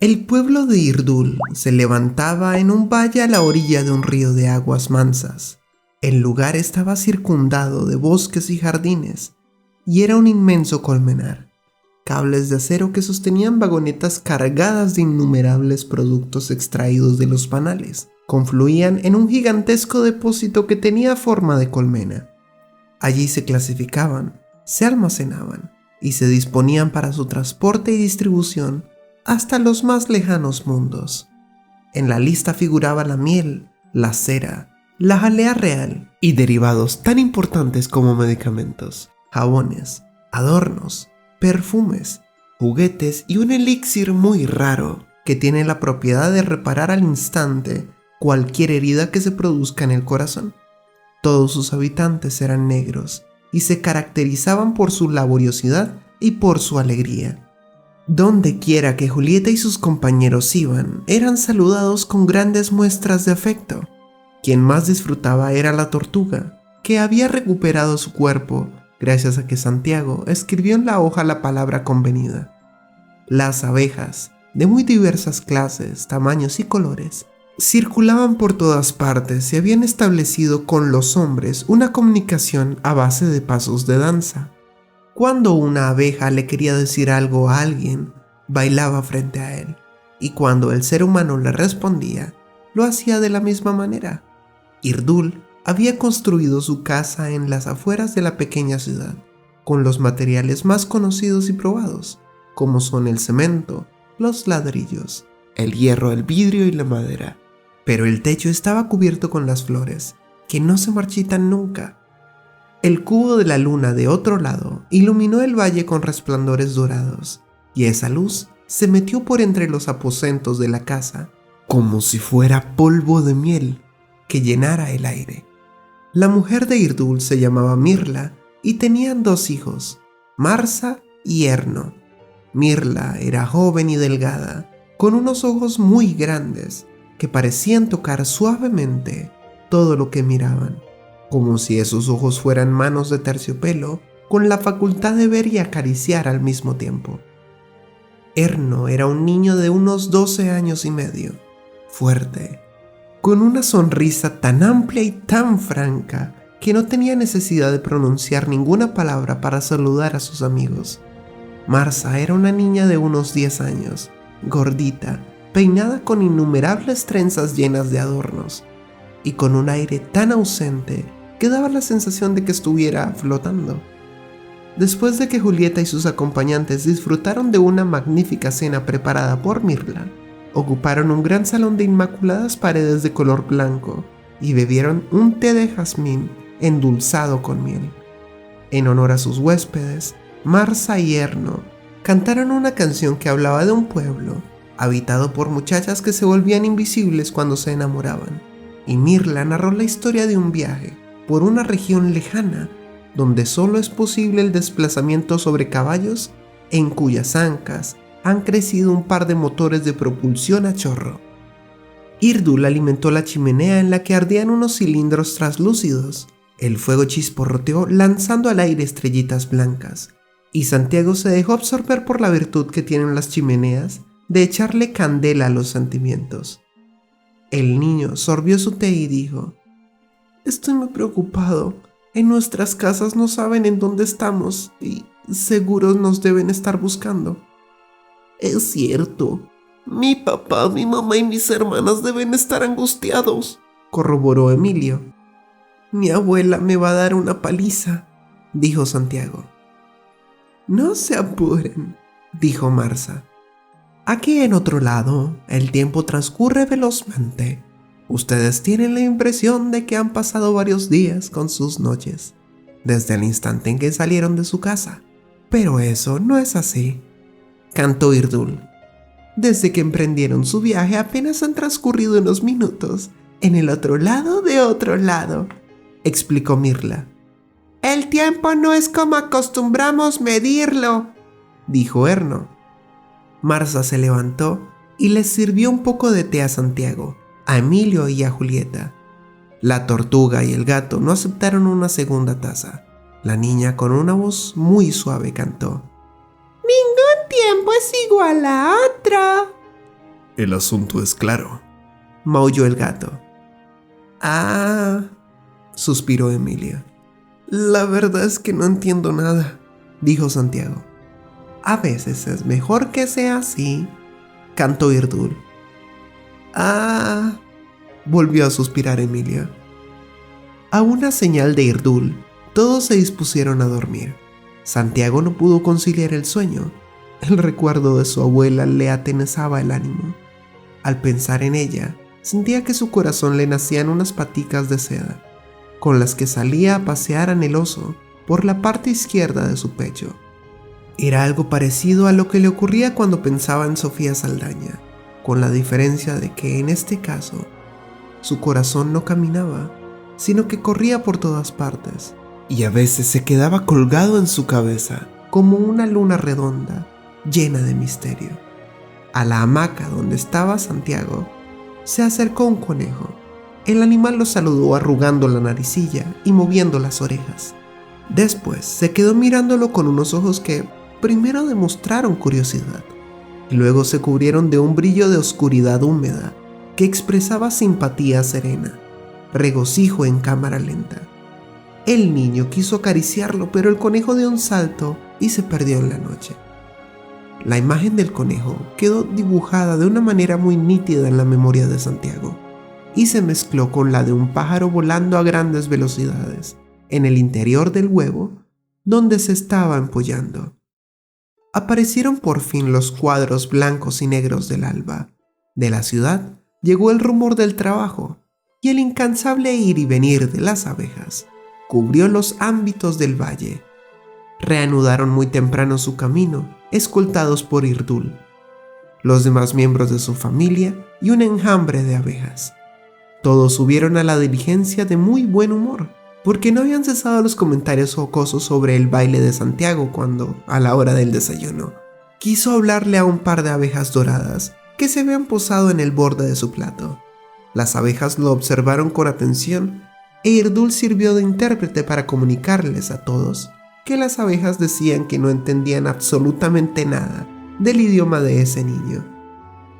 El pueblo de Irdul se levantaba en un valle a la orilla de un río de aguas mansas. El lugar estaba circundado de bosques y jardines, y era un inmenso colmenar. Cables de acero que sostenían vagonetas cargadas de innumerables productos extraídos de los panales confluían en un gigantesco depósito que tenía forma de colmena. Allí se clasificaban, se almacenaban y se disponían para su transporte y distribución hasta los más lejanos mundos. En la lista figuraba la miel, la cera, la jalea real y derivados tan importantes como medicamentos, jabones, adornos, perfumes, juguetes y un elixir muy raro que tiene la propiedad de reparar al instante cualquier herida que se produzca en el corazón. Todos sus habitantes eran negros y se caracterizaban por su laboriosidad y por su alegría. Donde quiera que Julieta y sus compañeros iban, eran saludados con grandes muestras de afecto. Quien más disfrutaba era la tortuga, que había recuperado su cuerpo gracias a que Santiago escribió en la hoja la palabra convenida. Las abejas, de muy diversas clases, tamaños y colores, circulaban por todas partes y habían establecido con los hombres una comunicación a base de pasos de danza. Cuando una abeja le quería decir algo a alguien, bailaba frente a él, y cuando el ser humano le respondía, lo hacía de la misma manera. Irdul había construido su casa en las afueras de la pequeña ciudad, con los materiales más conocidos y probados, como son el cemento, los ladrillos, el hierro, el vidrio y la madera. Pero el techo estaba cubierto con las flores, que no se marchitan nunca. El cubo de la luna de otro lado iluminó el valle con resplandores dorados, y esa luz se metió por entre los aposentos de la casa, como si fuera polvo de miel que llenara el aire. La mujer de Irdul se llamaba Mirla y tenían 2 hijos, Marsa y Erno. Mirla era joven y delgada, con unos ojos muy grandes que parecían tocar suavemente todo lo que miraban, como si esos ojos fueran manos de terciopelo con la facultad de ver y acariciar al mismo tiempo. Erno era un niño de unos 12 años y medio, fuerte, con una sonrisa tan amplia y tan franca que no tenía necesidad de pronunciar ninguna palabra para saludar a sus amigos. Marsa era una niña de unos 10 años, gordita, peinada con innumerables trenzas llenas de adornos, y con un aire tan ausente que daba la sensación de que estuviera flotando. Después de que Julieta y sus acompañantes disfrutaron de una magnífica cena preparada por Mirla, ocuparon un gran salón de inmaculadas paredes de color blanco y bebieron un té de jazmín endulzado con miel. En honor a sus huéspedes, Marsa y Erno cantaron una canción que hablaba de un pueblo habitado por muchachas que se volvían invisibles cuando se enamoraban, y Mirla narró la historia de un viaje por una región lejana donde solo es posible el desplazamiento sobre caballos en cuyas ancas han crecido un par de motores de propulsión a chorro. Irdul alimentó la chimenea en la que ardían unos cilindros traslúcidos. El fuego chisporroteó lanzando al aire estrellitas blancas, y Santiago se dejó absorber por la virtud que tienen las chimeneas de echarle candela a los sentimientos. El niño sorbió su té y dijo: «Estoy muy preocupado. En nuestras casas no saben en dónde estamos y seguros nos deben estar buscando». «Es cierto. Mi papá, mi mamá y mis hermanas deben estar angustiados», corroboró Emilio. «Mi abuela me va a dar una paliza», dijo Santiago. «No se apuren», dijo Marsa. «Aquí en otro lado, el tiempo transcurre velozmente. Ustedes tienen la impresión de que han pasado varios días con sus noches, desde el instante en que salieron de su casa. Pero eso no es así», cantó Irdul. «Desde que emprendieron su viaje apenas han transcurrido unos minutos en el otro lado de otro lado», explicó Mirla. «El tiempo no es como acostumbramos medirlo», dijo Erno. Marsa se levantó y les sirvió un poco de té a Santiago, a Emilio y a Julieta. La tortuga y el gato no aceptaron una segunda taza. La niña, con una voz muy suave, cantó: «Ningún tiempo es igual a otro». El asunto es claro, maulló el gato. Ah, suspiró Emilia. La verdad es que no entiendo nada, dijo Santiago. A veces es mejor que sea así, cantó Irdul. Ah, volvió a suspirar Emilia. A una señal de Irdul, todos se dispusieron a dormir. Santiago no pudo conciliar el sueño. El recuerdo de su abuela le atenazaba el ánimo. Al pensar en ella, sentía que su corazón le nacían unas paticas de seda, con las que salía a pasear anheloso por la parte izquierda de su pecho. Era algo parecido a lo que le ocurría cuando pensaba en Sofía Saldaña, con la diferencia de que en este caso, su corazón no caminaba, sino que corría por todas partes, y a veces se quedaba colgado en su cabeza como una luna redonda, llena de misterio. A la hamaca donde estaba Santiago, se acercó un conejo. El animal lo saludó arrugando la naricilla y moviendo las orejas. Después se quedó mirándolo con unos ojos que primero demostraron curiosidad y luego se cubrieron de un brillo de oscuridad húmeda que expresaba simpatía serena, regocijo en cámara lenta. El niño quiso acariciarlo, pero el conejo dio un salto y se perdió en la noche. La imagen del conejo quedó dibujada de una manera muy nítida en la memoria de Santiago y se mezcló con la de un pájaro volando a grandes velocidades en el interior del huevo donde se estaba empollando. Aparecieron por fin los cuadros blancos y negros del alba. De la ciudad llegó el rumor del trabajo y el incansable ir y venir de las abejas cubrió los ámbitos del valle. Reanudaron muy temprano su camino, escoltados por Irdul, los demás miembros de su familia y un enjambre de abejas. Todos subieron a la diligencia de muy buen humor, porque no habían cesado los comentarios jocosos sobre el baile de Santiago cuando, a la hora del desayuno, quiso hablarle a un par de abejas doradas que se habían posado en el borde de su plato. Las abejas lo observaron con atención e Irdul sirvió de intérprete para comunicarles a todos que las abejas decían que no entendían absolutamente nada del idioma de ese niño.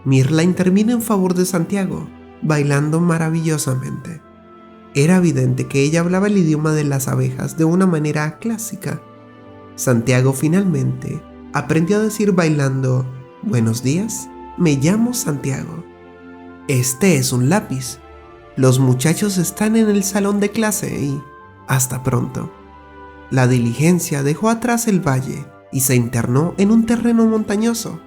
Mirla intervino en favor de Santiago, bailando maravillosamente. Era evidente que ella hablaba el idioma de las abejas de una manera clásica. Santiago finalmente aprendió a decir bailando: «Buenos días, me llamo Santiago. Este es un lápiz. Los muchachos están en el salón de clase y hasta pronto». La diligencia dejó atrás el valle y se internó en un terreno montañoso.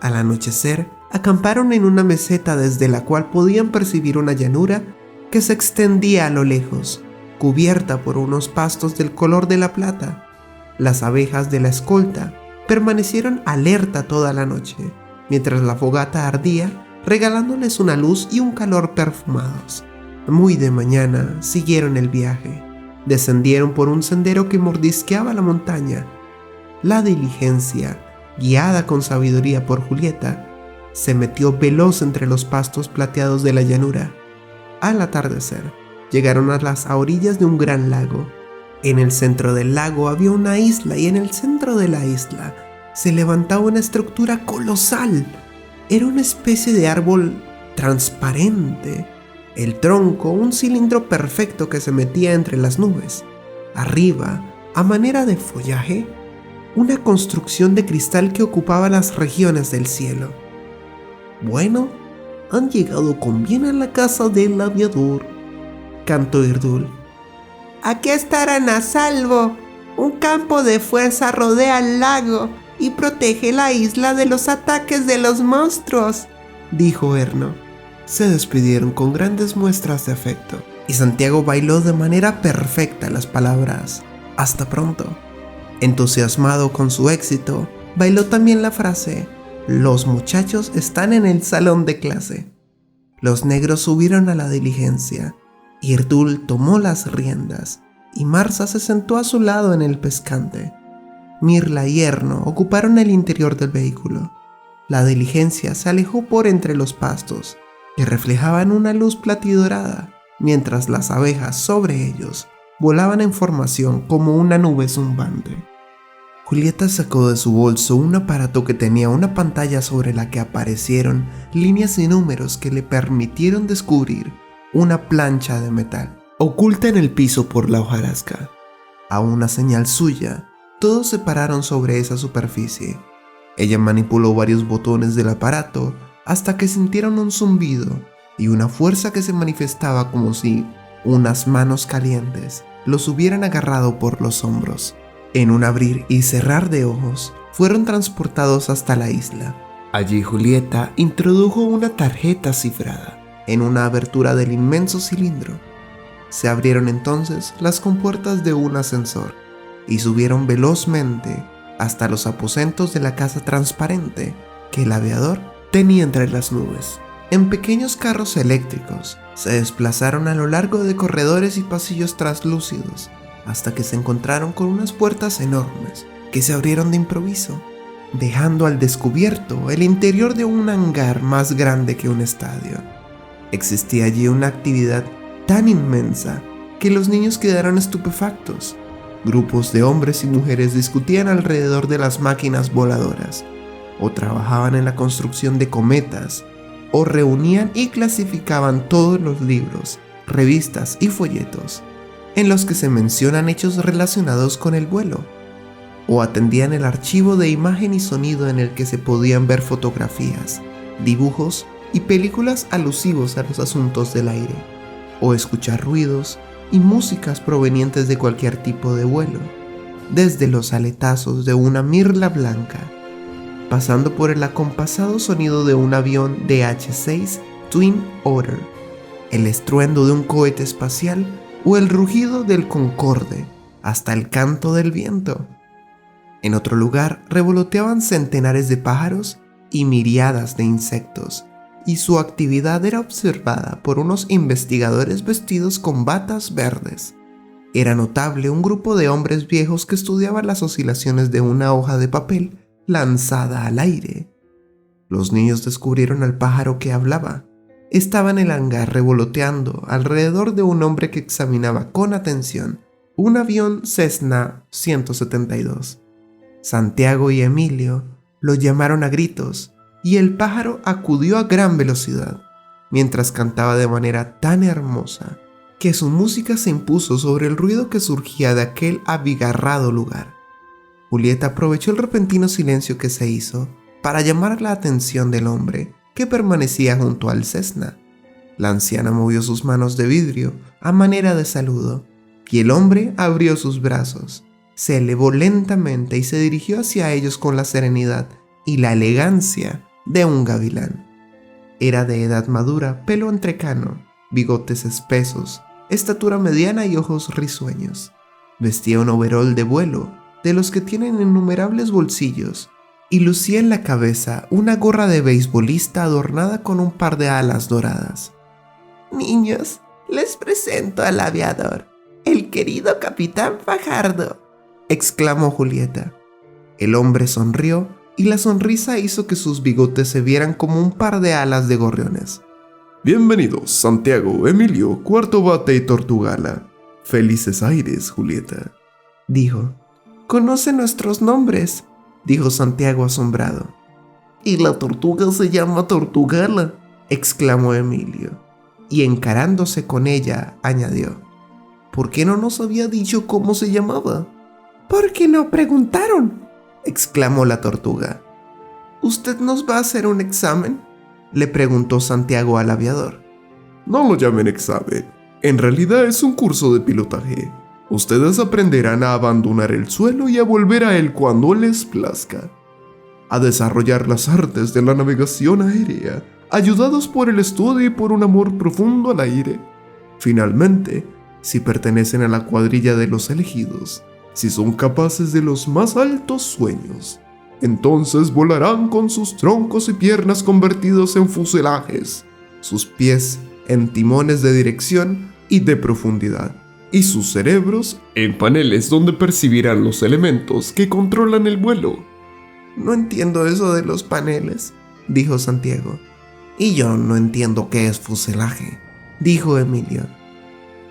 Al anochecer, acamparon en una meseta desde la cual podían percibir una llanura que se extendía a lo lejos, cubierta por unos pastos del color de la plata. Las abejas de la escolta permanecieron alerta toda la noche, mientras la fogata ardía, regalándoles una luz y un calor perfumados. Muy de mañana siguieron el viaje. Descendieron por un sendero que mordisqueaba la montaña. La diligencia, guiada con sabiduría por Julieta, se metió veloz entre los pastos plateados de la llanura. Al atardecer, llegaron a las orillas de un gran lago. En el centro del lago había una isla y en el centro de la isla se levantaba una estructura colosal. Era una especie de árbol transparente. El tronco, un cilindro perfecto que se metía entre las nubes. Arriba, a manera de follaje, una construcción de cristal que ocupaba las regiones del cielo. «Bueno, han llegado con bien a la casa del aviador», cantó Irdul. «Aquí estarán a salvo. Un campo de fuerza rodea el lago y protege la isla de los ataques de los monstruos», dijo Erno. Se despidieron con grandes muestras de afecto y Santiago bailó de manera perfecta las palabras «hasta pronto». Entusiasmado con su éxito, bailó también la frase «los muchachos están en el salón de clase». Los negros subieron a la diligencia. Irdul tomó las riendas y Marza se sentó a su lado en el pescante. Mirla y Erno ocuparon el interior del vehículo. La diligencia se alejó por entre los pastos que reflejaban una luz platidorada, mientras las abejas sobre ellos volaban en formación como una nube zumbante. Julieta sacó de su bolso un aparato que tenía una pantalla sobre la que aparecieron líneas y números que le permitieron descubrir una plancha de metal oculta en el piso por la hojarasca. A una señal suya, todos se pararon sobre esa superficie. Ella manipuló varios botones del aparato hasta que sintieron un zumbido y una fuerza que se manifestaba como si unas manos calientes los hubieran agarrado por los hombros. En un abrir y cerrar de ojos, fueron transportados hasta la isla. Allí Julieta introdujo una tarjeta cifrada en una abertura del inmenso cilindro. Se abrieron entonces las compuertas de un ascensor y subieron velozmente hasta los aposentos de la casa transparente que el aviador tenía entre las nubes. En pequeños carros eléctricos se desplazaron a lo largo de corredores y pasillos translúcidos hasta que se encontraron con unas puertas enormes que se abrieron de improviso, dejando al descubierto el interior de un hangar más grande que un estadio. Existía allí una actividad tan inmensa que los niños quedaron estupefactos. Grupos de hombres y mujeres discutían alrededor de las máquinas voladoras, o trabajaban en la construcción de cometas, o reunían y clasificaban todos los libros, revistas y folletos en los que se mencionan hechos relacionados con el vuelo, o atendían el archivo de imagen y sonido en el que se podían ver fotografías, dibujos y películas alusivos a los asuntos del aire, o escuchar ruidos y músicas provenientes de cualquier tipo de vuelo, desde los aletazos de una mirla blanca, pasando por el acompasado sonido de un avión DH-6 Twin Otter, el estruendo de un cohete espacial o el rugido del Concorde, hasta el canto del viento. En otro lugar revoloteaban centenares de pájaros y miriadas de insectos, y su actividad era observada por unos investigadores vestidos con batas verdes. Era notable un grupo de hombres viejos que estudiaban las oscilaciones de una hoja de papel lanzada al aire. Los niños descubrieron al pájaro que hablaba. Estaba en el hangar revoloteando alrededor de un hombre que examinaba con atención un avión Cessna 172. Santiago y Emilio lo llamaron a gritos y el pájaro acudió a gran velocidad, mientras cantaba de manera tan hermosa que su música se impuso sobre el ruido que surgía de aquel abigarrado lugar. Julieta aprovechó el repentino silencio que se hizo para llamar la atención del hombre que permanecía junto al Cessna. La anciana movió sus manos de vidrio a manera de saludo, y el hombre abrió sus brazos, se elevó lentamente y se dirigió hacia ellos con la serenidad y la elegancia de un gavilán. Era de edad madura, pelo entrecano, bigotes espesos, estatura mediana y ojos risueños. Vestía un overol de vuelo, de los que tienen innumerables bolsillos, y lucía en la cabeza una gorra de beisbolista adornada con un par de alas doradas. «Niños, les presento al aviador, el querido Capitán Fajardo», exclamó Julieta. El hombre sonrió y la sonrisa hizo que sus bigotes se vieran como un par de alas de gorriones. «Bienvenidos, Santiago, Emilio, Cuarto Bate y Tortugala. Felices aires, Julieta», dijo. «¿Conoce nuestros nombres?», dijo Santiago asombrado. «Y la tortuga se llama Tortugala», exclamó Emilio, y encarándose con ella, añadió. «¿Por qué no nos había dicho cómo se llamaba?». «¿Por qué no preguntaron?», exclamó la tortuga. «¿Usted nos va a hacer un examen?», le preguntó Santiago al aviador. «No lo llamen examen, en realidad es un curso de pilotaje. Ustedes aprenderán a abandonar el suelo y a volver a él cuando les plazca, a desarrollar las artes de la navegación aérea, ayudados por el estudio y por un amor profundo al aire. Finalmente, si pertenecen a la cuadrilla de los elegidos, si son capaces de los más altos sueños, entonces volarán con sus troncos y piernas convertidos en fuselajes, sus pies en timones de dirección y de profundidad, y sus cerebros en paneles donde percibirán los elementos que controlan el vuelo». «No entiendo eso de los paneles», dijo Santiago. «Y yo no entiendo qué es fuselaje», dijo Emilio.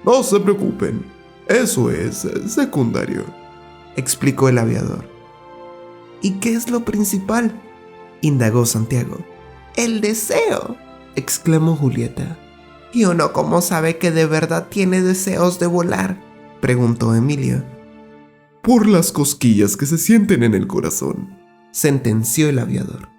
«No se preocupen, eso es secundario», explicó el aviador. ¿Y qué es lo principal?, indagó Santiago. El deseo, exclamó Julieta. ¿Y uno cómo sabe que de verdad tiene deseos de volar?, preguntó Emilio. Por las cosquillas que se sienten en el corazón, sentenció el aviador.